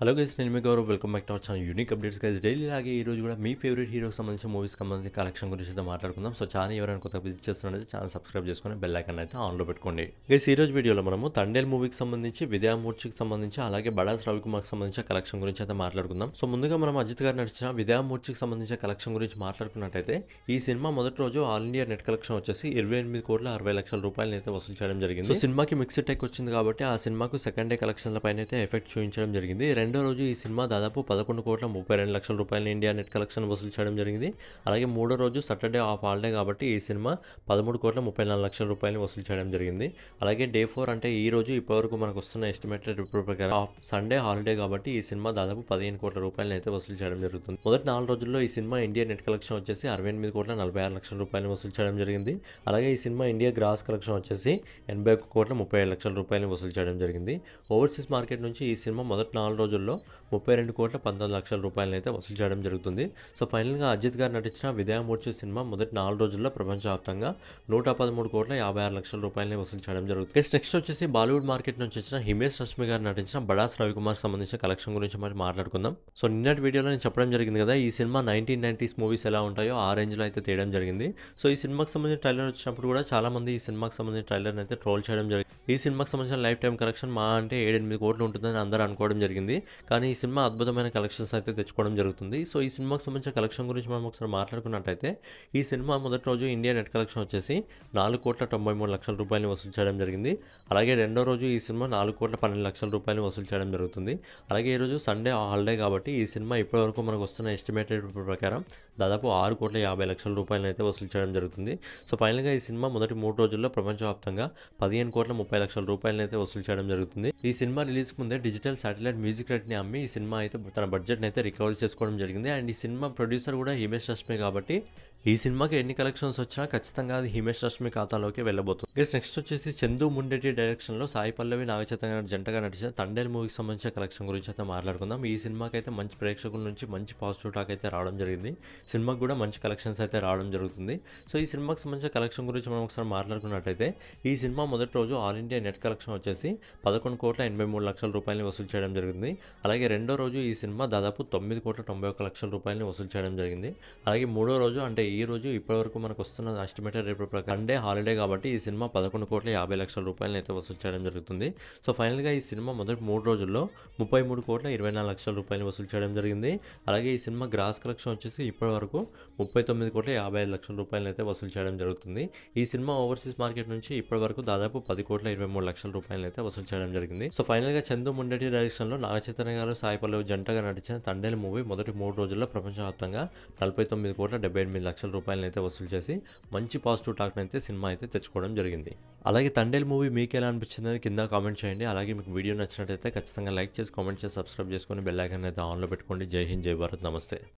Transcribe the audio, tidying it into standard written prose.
Hello guys, నేను మీ Gaurav. Welcome back to our channel unique updates guys. Daily లాగే ఈ రోజు కూడా మీ ఫేవరెట్ హీరోకి సంబంధించిన మూవీస్ సంబంధించిన కలెక్షన్ గురించి అయితే మాట్లాడుకుందాం. సో ఛానల్ ఎవరైనా కొత్తగా విజిట్ చేస్తున్నారైతే ఛానల్ సబ్స్క్రైబ్ చేసుకొని బెల్ ఐకాన్ అయితే ఆన్లో పెట్టుకోండి. గైస్, ఈ రోజు వీడియోలో మనము తండేల్ మూవీకి సంబంధించి, విద్యామూర్తికి సంబంధించి, అలాగే బడాస్ రవికుమార్కి సంబంధించిన కలెక్షన్ గురించి అయితే మాట్లాడుకుందాం. సో ముందుగా మనం అజిత్ గారు నడిచిన విద్యామూర్తికి సంబంధించిన కలెక్షన్ గురించి మాట్లాడుకున్నట్టయితే ఈ సినిమా మొదటి రోజు ఆల్ ఇండియా నెట్ కలెక్షన్ వచ్చేసి 28,60,00,000 రూపాయలు అయితే వసూలు చేయడం జరిగింది. సో సినిమాకి మిక్స్డ్ టెక్ వచ్చింది కాబట్టి ఆ సినిమాకు సెకండ్ డే కలెక్షన్ల పైన అయితే ఎఫెక్ట్ చూపించడం జరిగింది. రెండో రోజు ఈ సినిమా దాదాపు 11,32,00,000 రూపాయలు ఇండియా నెట్ కలెక్షన్ వసూలు చేయడం జరిగింది. అలాగే మూడో రోజు సాటర్డే ఆఫ్ హాలిడే కాబట్టి ఈ సినిమా 13,34,00,000 రూపాయలు వసూలు చేయడం జరిగింది. అలాగే డే 4 అంటే ఈ రోజు ఇప్పటివరకు మనకు వస్తున్న ఎస్టిమేటెడ్ రిపోర్ట్ ప్రకారం సండే హాలిడే కాబట్టి ఈ సినిమా దాదాపు 15 కోట్ల రూపాయలు అయితే వసూలు చేయడం జరుగుతుంది. మొదటి 4 రోజుల్లో ఈ సినిమా ఇండియా నెట్ కలెక్షన్ వచ్చేసి 68,46,00,000 రూపాయలు వసూలు చేయడం జరిగింది. అలాగే ఈ సినిమా ఇండియా గ్రాస్ కలెక్షన్ వచ్చేసి 81,37,00,000 రూపాయలు వసూలు చేయడం జరిగింది. ఓవర్సీస్ మార్కెట్ నుంచి ఈ సినిమా మొదటి 4 రోజుల్లో 32,19,00,000 రూపాయలను అయితే వసూలు చేయడం జరుగుతుంది. సో ఫైనల్గా అజిత్ గారు నటించిన విద్యామూర్తి సినిమా మొదటి 4 రోజుల్లో ప్రపంచవ్యాప్తంగా 113,56,00,000 రూపాయలని వసూలు చేయడం జరుగుతుంది. నెక్స్ట్ వచ్చేసి బాలీవుడ్ మార్కెట్ నుంచి వచ్చిన హిమేష్ రష్మి గారు నటించిన బడాస్ రవికుమార్ సంబంధించిన కలెక్షన్ గురించి మరి మాట్లాడుకుందాం. సో నిన్నటి వీడియోలో నేను చెప్పడం జరిగింది కదా, ఈ సినిమా 1990s మూవీస్ ఎలా ఉంటాయో ఆ రేంజ్లో అయితే తీయడం జరిగింది. సో ఈ సినిమాకి సంబంధించిన ట్రైలర్ వచ్చినప్పుడు కూడా చాలా మంది ఈ సినిమాకి సంబంధించిన ట్రైలర్ అయితే ట్రోల్ చేయడం జరిగింది. ఈ సినిమాకి సంబంధించిన లైఫ్ టైం కలెక్షన్ మా అంటే 7-8 కోట్లు ఉంటుందని అందరూ అనుకోవడం జరిగింది. కానీ ఈ సినిమా అద్భుతమైన కలెక్షన్స్ అయితే తెచ్చుకోవడం జరుగుతుంది. సో ఈ సినిమాకి సంబంధించిన కలెక్షన్ గురించి మనం ఒకసారి మాట్లాడుకున్నట్టయితే ఈ సినిమా మొదటి రోజు ఇండియా నెట్ కలెక్షన్ వచ్చేసి 4,93,00,000 రూపాయలు వసూలు చేయడం జరిగింది. అలాగే రెండో రోజు ఈ సినిమా 4,12,00,000 రూపాయలు వసూలు చేయడం జరుగుతుంది. అలాగే ఈరోజు సండే హాలిడే కాబట్టి ఈ సినిమా ఇప్పటివరకు మనకు వస్తున్న ఎస్టిమేటెడ్ ప్రకారం దాదాపు 6,50,00,000 రూపాయలు అయితే వసూలు చేయడం జరుగుతుంది. సో ఫైనల్గా ఈ సినిమా మొదటి 3 రోజుల్లో ప్రపంచవ్యాప్తంగా 15,30,00,000 రూపాయలు అయితే వసూలు చేయడం జరుగుతుంది. ఈ సినిమా రిలీజ్కి ముందే డిజిటల్ శాటిలైట్ మ్యూజిక్ రైట్ని అమ్మి ఈ సినిమా అయితే తన బడ్జెట్ని అయితే రికవర్ చేసుకోవడం జరిగింది. అండ్ ఈ సినిమా ప్రొడ్యూసర్ కూడా హిమేష్ రష్మి కాబట్టి ఈ సినిమాకి ఎన్ని కలెక్షన్స్ వచ్చినా ఖచ్చితంగా అది హిమేష్ రష్మి ఖాతాలోకి వెళ్ళబోతుంది. నెక్స్ట్ వచ్చేసి చందు ముండెటి డైరెక్షన్లో సాయి పల్లవి, నాగచైతన్య జంటగా నటించిన తండేల్ మూవీకి సంబంధించిన కలెక్షన్ గురించి అయితే మాట్లాడుకుందాం. ఈ సినిమాకి అయితే మంచి ప్రేక్షకుల నుంచి మంచి పాజిటివ్ టాక్ అయితే రావడం జరిగింది. సినిమాకి కూడా మంచి కలెక్షన్స్ అయితే రావడం జరుగుతుంది. సో ఈ సినిమాకి సంబంధించిన కలెక్షన్ గురించి మనం ఒకసారి మాట్లాడుకున్నట్టయితే ఈ సినిమా మొదటి రోజు ఆల్ ఇండియా నెట్ కలెక్షన్ వచ్చేసి 11,83,00,000 రూపాయలని వసూలు చేయడం జరిగింది. అలాగే రెండో రోజు ఈ సినిమా దాదాపు 9,91,00,000 రూపాయలని వసూలు చేయడం జరిగింది. అలాగే మూడో రోజు అంటే ఈ రోజు ఇప్పటివరకు మనకు వస్తున్న ఎస్టిమేటెడ్ రేట్ ప్రకారం సండే హాలిడే కాబట్టి ఈ సినిమా 11,50,00,000 రూపాయలని అయితే వసూలు చేయడం జరుగుతుంది. సో ఫైనల్గా ఈ సినిమా మొదటి 3 రోజుల్లో 33,24,00,000 రూపాయలు వసూలు చేయడం జరిగింది. అలాగే ఈ సినిమా గ్రాస్ కలెక్షన్ వచ్చేసి ఇప్పటివరకు 39,55,00,000 రూపాయలు అయితే వసూలు చేయడం జరుగుతుంది. ఈ సినిమా ఓవర్సీస్ మార్కెట్ నుంచి ఇప్పటివరకు దాదాపు 10,23,00,000 రూపాయలు అయితే వసూలు చేయడం జరిగింది. సో ఫైనల్గా చందు ముండెటి డైరెక్షన్లో నాగచైతన్య గారు, సాయి పల్లవి జంటగా నటించిన తండేల్ మూవీ మొదటి 3 రోజుల్లో ప్రపంచవ్యాప్తంగా 49,78,00,000 రూపాయలు అయితే వసూలు చేసి మంచి పాజిటివ్ టాక్ అయితే సినిమా అయితే తెచ్చుకోవడం జరిగింది. అలాగే తండేల్ మూవీ మీకు ఎలా అనిపించిందని కింద కామెంట్ చేయండి. అలాగే మీకు వీడియో నచ్చినట్టయితే ఖచ్చితంగా లైక్ చేసి, కామెంట్ చేసి, సబ్స్క్రైబ్ చేసుకొని బెల్ ఐకాన్ అయితే ఆన్లో పెట్టుకోండి. జై హింద్, జై భారత్, నమస్తే.